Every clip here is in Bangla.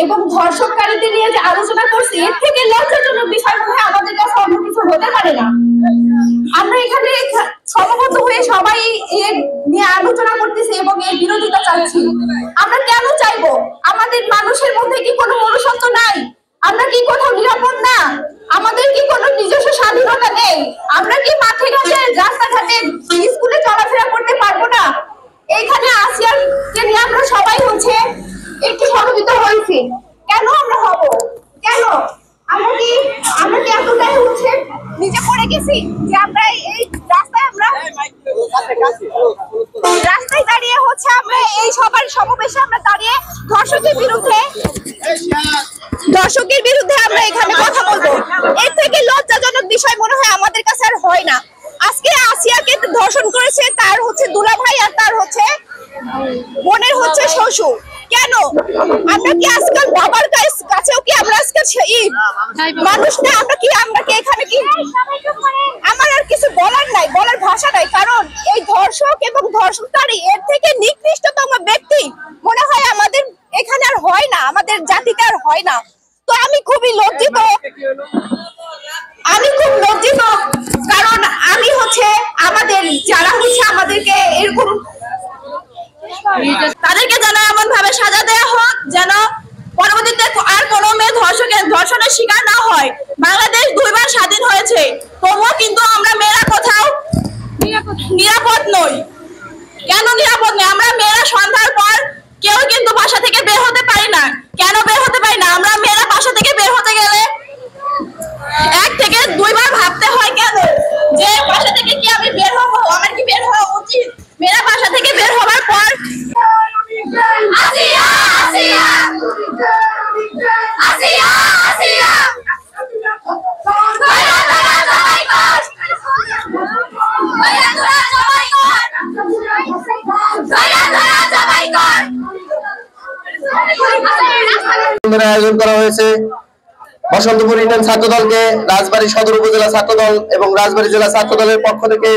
এবং ধর্ষককারীদের নিয়ে যে আলোচনা করছি এর থেকে লজ্জাজনক বিষয় মনে হয় আমাদের কাছে অন্য কিছু হতে পারে না। আমরা এখানে সমবেত হয়ে সবাই এর নিয়ে আলোচনা করতেছি এবং এর বিরোধিতা চাচ্ছি। আমরা কেন চাইবো? আমাদের মানুষের মধ্যে কি কোনো মনুষ্যত্ব নাই? আমরা কি কোথাও নিরাপদ না? আমাদের কি কোনো নিজস্ব স্বাধীনতা নেই? আমরা কি মাঠে ঘাটে রাস্তাঘাটে স্কুলে চলাফেরা করতে পারবো না? এইখানে আসিয়াকে নিয়ে আমরা সবাই হচ্ছে একটু সমবেত হয়েছি। কেন আমরা হব? কেন আমরা কি এতটাই হচ্ছে নিচে পড়ে গেছি যে আমরা এই রাস্তায় দাঁড়িয়ে হচ্ছে আমরা এই সবার সমাবেশে আমরা দাঁড়িয়ে ধর্ষকের বিরুদ্ধে আমরা এখানে কথা বলবো। এর থেকে লজ্জাজনক বিষয় মনে হয় আমাদের কাছে আর হয় না। আজকে আসিয়াকে ধর্ষণ করেছে তার হচ্ছে দুলাভাই আর তার হচ্ছে বোনের হচ্ছে শ্বশুর। কেন? আমরা কি আজকাল বাবার কাছেও কি আমরা আজকাল মানুষ না? আমরা কি এখানে কি আমার আর কিছু বলার নাই, বলার ভাষা নাই। কারণ এই ধর্ষক এবং ধর্ষণকারী এর থেকে নিকৃষ্টতম ব্যক্তি মনে হয় আমাদের এখানে আর হয় না, আমাদের জাতিতে আর হয় না। তো আমি খুবই লজ্জিত, কারণ আমি হচ্ছে আমাদের যারা হচ্ছে আমাদেরকে এরকম তাদেরকে যেন এমন ভাবে সাজা দেওয়া হোক যেন পরবর্তীতে আর কোনো মেয়ে ধর্ষণের শিকার না হয়। বাংলাদেশ 2 বার স্বাধীন হয়েছে, তবুও কিন্তু আমরা মেয়েরা কোথাও নিরাপদ নই। কেন নিরাপদ নই? আমরা মেয়েরা সন্ধ্যার পর কেউ কিন্তু বাসা থেকে বের হতে পারি না। কেন বের হতে পারি না? আমরা মেয়েরা বাসা থেকে বের হতে গেলে 1 থেকে 2 বার ভাবতে হয়। কেন? যে বাসা থেকে কি আমি বের হবো, আমার কি বের হওয়া উচিত? মেয়েরা বাসা থেকে বের হওয়ার পর আয়োজন করা হয়েছে। বসন্তপুর ইউনিয়ন ছাত্রদলকে রাজবাড়ী সদর উপজেলা ছাত্রদল এবং রাজবাড়ী জেলা ছাত্রদলের পক্ষ থেকে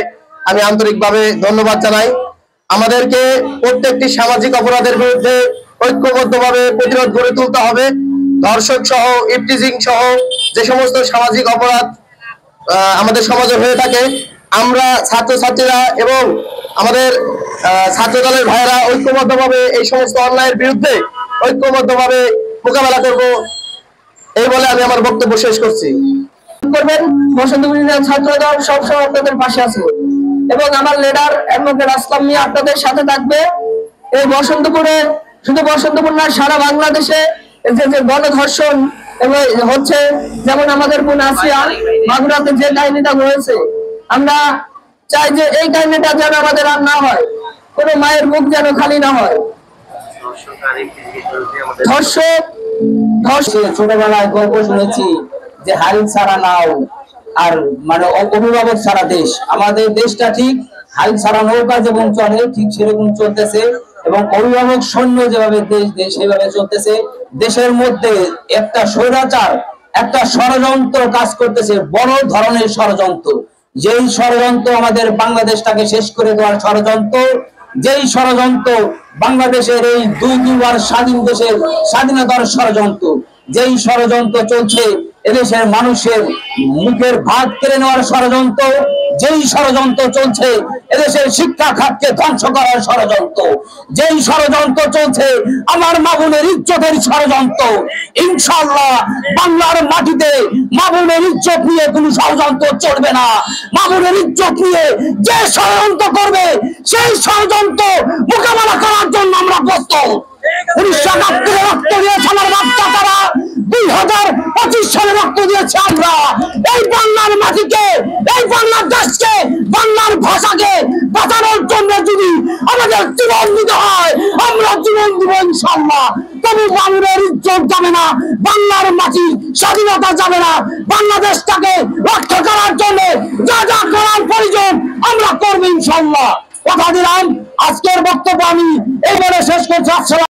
আমি আন্তরিকভাবে ধন্যবাদ জানাই। আমাদেরকে প্রত্যেকটি সামাজিক অপরাধের বিরুদ্ধে ঐক্যবদ্ধভাবে প্রতিরোধ গড়ে তুলতে হবে। ধর্ষণ সহ ইফটিজিং সহ যে সমস্ত সামাজিক অপরাধ আমাদের সমাজে হয়ে থাকে, আমরা ছাত্রছাত্রীরা এবং আমাদের ছাত্রদলের ভাইয়েরা ঐক্যবদ্ধভাবে এই সমস্ত অন্যায়ের বিরুদ্ধে ঐক্যবদ্ধভাবে মোকাবেলা করব, এই বলে আমি আমার বক্তব্য শেষ করছি। করবেন বসন্তপুর ইউনিয়ন ছাত্রদল সবসময় আপনাদের পাশে আছে এবং আমার লিডার অ্যাডভোকেট আসলাম মিয়া আপনাদের সাথে থাকবে। এই বসন্তপুরে শুধু বসন্তপুর না, সারা বাংলাদেশে যে গণধর্ষণ হচ্ছে, যেমন আমাদের বোন আসিয়া মাগুরাতে যে কাহিনীটা হয়েছে, আমরা চাই যে এই কাহিনীটা যেন আমাদের আর না হয়, কোনো মায়ের মুখ যেন খালি না হয়। ছোটবেলায় গল্প শুনেছি যে হারিম ছাড়া নাও আর মানে অভিভাবক ছাড়া দেশ। আমাদের দেশটা ঠিক হারিম ছাড়া নৌকা যেমন চলে ঠিক সেরকম চলতেছে এবং অভিভাবক সৈন্য যেভাবে দেশ সেভাবে চলতেছে। দেশের মধ্যে একটা স্বৈরাচার, একটা ষড়যন্ত্র কাজ করতেছে, বড় ধরনের ষড়যন্ত্র। যেই ষড়যন্ত্র আমাদের বাংলাদেশটাকে শেষ করে দেওয়ার ষড়যন্ত্র, যেই ষড়যন্ত্র বাংলাদেশের এই 2 বার স্বাধীন দেশের স্বাধীনতার ষড়যন্ত্র, যেই ষড়যন্ত্র চলছে এদেশের মানুষের মুখের ভাত কেড়ে নেওয়ার ষড়যন্ত্র, যেই ষড়যন্ত্র চলছে এদেশের শিক্ষা খাতকে ধ্বংস করার ষড়যন্ত্র। যেই ষড়যন্ত্র চলছে আমার মা বোনের ইজ্জতের ষড়যন্ত্র। ইনশাআল্লাহ বাংলার মাটিতে মা বোনের ইজ্জত নিয়ে কোনো ষড়যন্ত্র চলবে না। মা বোনের ইজ্জত নিয়ে যে ষড়যন্ত্র করবে সেই ষড়যন্ত্র মোকাবেলা করার জন্য আমরা প্রস্তুত। 1971 রক্ত দিয়েছে আমার বাচ্চা, তারা 2025 সালে রক্ত দিয়েছে আমরা। এই বাংলার মাটিকে, এই বাংলার দেশকে, বাংলার ভাষাকে বাঁচানোর জন্য যদি আমাদের জীবন দিতে হয় আমরা জীবন দিব ইনশাআল্লাহ। তবে বাংলার ইজ্জত যাবে না, বাংলার মাটির স্বাধীনতা যাবে না। বাংলাদেশটাকে রক্ষা করার জন্য যা যা করার প্রয়োজন আমরা করবো ইনশাআল্লাহ। কথা দিলাম। আজকের বক্তব্য আমি এই বলে শেষ করছি।